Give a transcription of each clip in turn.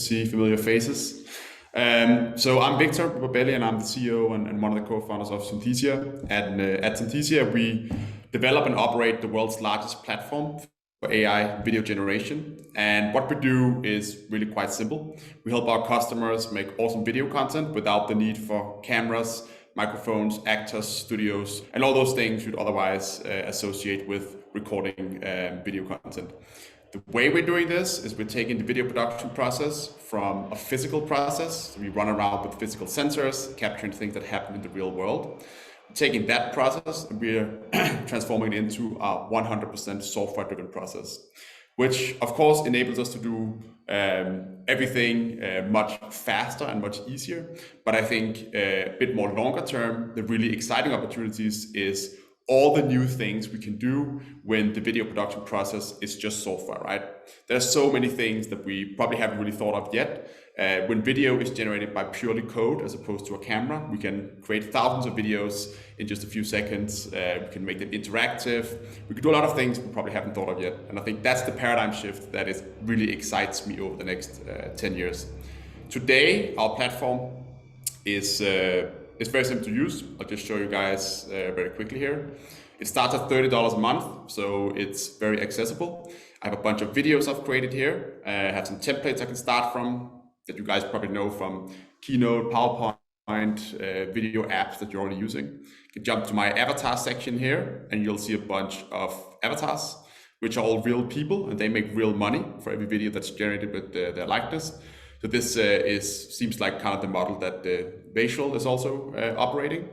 see familiar faces. So I'm Victor Riparbelli, and I'm the CEO and one of the co-founders of Synthesia. And at Synthesia, we develop and operate the world's largest platform for AI video generation. And what we do is really quite simple. We help our customers make awesome video content without the need for cameras, microphones, actors, studios, and all those things you'd otherwise associate with recording video content. The way we're doing this is we're taking the video production process from a physical process. So we run around with physical sensors, capturing things that happen in the real world. We're taking that process and we're transforming it into a 100% software-driven process, which of course enables us to do everything much faster and much easier. But I think a bit more longer term, the really exciting opportunities is all the new things we can do when the video production process is just software, right? There's so many things that we probably haven't really thought of yet. When video is generated by purely code as opposed to a camera, we can create thousands of videos in just a few seconds. We can make them interactive. We can do a lot of things we probably haven't thought of yet. And I think that's the paradigm shift that is really excites me over the next 10 years. Today, our platform is it's very simple to use. I'll just show you guys very quickly here. It starts at $30 a month, so it's very accessible. I have a bunch of videos I've created here. I have some templates I can start from that you guys probably know from Keynote, PowerPoint, video apps that you're already using. You can jump to my avatar section here and you'll see a bunch of avatars, which are all real people, and they make real money for every video that's generated with their likeness. So this seems like kind of the model that Visual is also operating.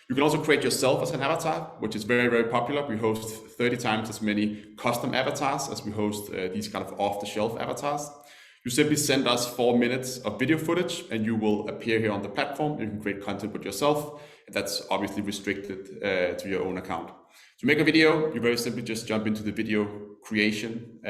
You can also create yourself as an avatar, which is very, very popular. We host 30 times as many custom avatars as we host these kind of off-the-shelf avatars. You simply send us 4 minutes of video footage and you will appear here on the platform. You can create content with yourself. And that's obviously restricted to your own account. To make a video, you very simply just jump into the video creation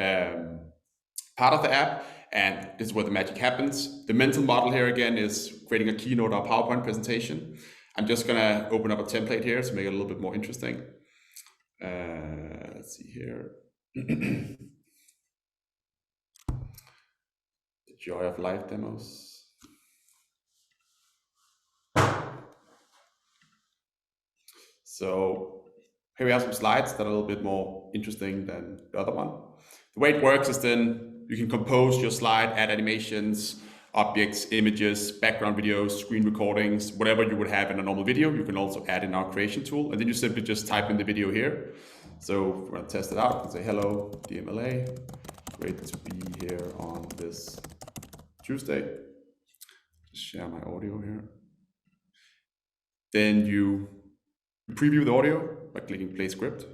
part of the app. And this is where the magic happens. The mental model here again is creating a keynote or PowerPoint presentation. I'm just gonna open up a template here to make it a little bit more interesting. Let's see here. The joy of live demos. So here we have some slides that are a little bit more interesting than the other one. The way it works is then you can compose your slide, add animations, objects, images, background videos, screen recordings, whatever you would have in a normal video. You can also add in our creation tool, and then you simply just type in the video here. So if we're going to test it out, you can say, hello, DMLA, great to be here on this Tuesday. Just share my audio here. Then you preview the audio by clicking play script.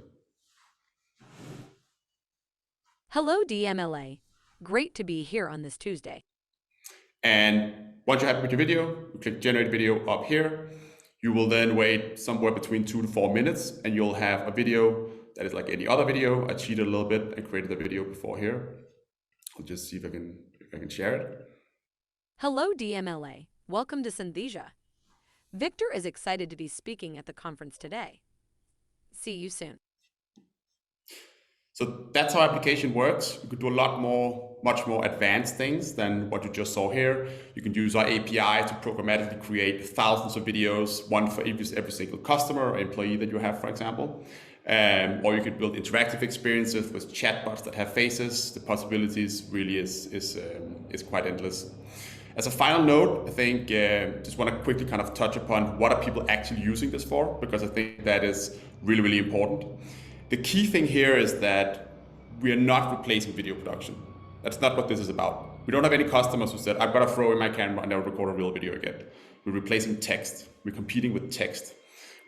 Hello, DMLA. Great to be here on this Tuesday. And once you're happy with your video, you click generate video up here. You will then wait somewhere between 2 to 4 minutes and you'll have a video that is like any other video. I cheated a little bit and created a video before here. I'll just see if I can share it. Hello, DMLA. Welcome to Synthesia. Victor is excited to be speaking at the conference today. See you soon. So that's how application works. You could do a lot more, much more advanced things than what you just saw here. You can use our API to programmatically create thousands of videos, one for every single customer or employee that you have, for example. Or you could build interactive experiences with chatbots that have faces. The possibilities really is quite endless. As a final note, I think just want to quickly kind of touch upon what are people actually using this for, because I think that is really, really important. The key thing here is that we are not replacing video production. That's not what this is about. We don't have any customers who said, I've got to throw in my camera and I'll record a real video again. We're replacing text. We're competing with text.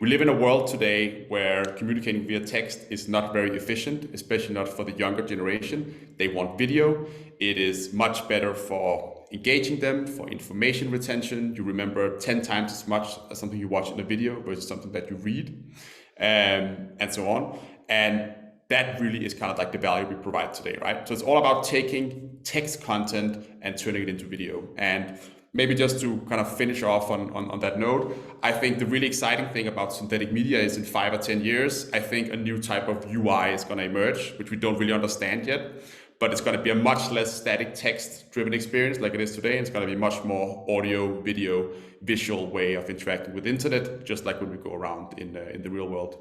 We live in a world today where communicating via text is not very efficient, especially not for the younger generation. They want video. It is much better for engaging them, for information retention. You remember 10 times as much as something you watch in a video versus something that you read, and so on. And that really is kind of like the value we provide today, right? So it's all about taking text content and turning it into video. And maybe just to kind of finish off on that note, I think the really exciting thing about synthetic media is in 5 or 10 years, I think a new type of UI is going to emerge, which we don't really understand yet. but it's going to be a much less static text-driven experience like it is today. It's going to be much more audio, video, visual way of interacting with the internet, just like when we go around in the real world.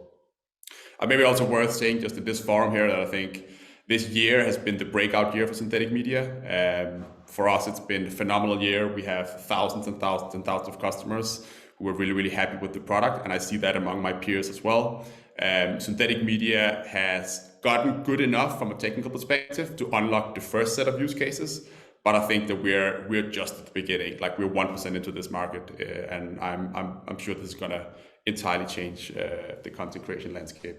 Maybe also worth saying just in this forum here that I think this year has been the breakout year for synthetic media. For us, it's been a phenomenal year. We have thousands and thousands and thousands of customers who are really, really happy with the product, and I see that among my peers as well. Synthetic media has gotten good enough from a technical perspective to unlock the first set of use cases, but I think that we're just at the beginning. Like, we're 1% into this market, and I'm sure this is gonna entirely change the content creation landscape.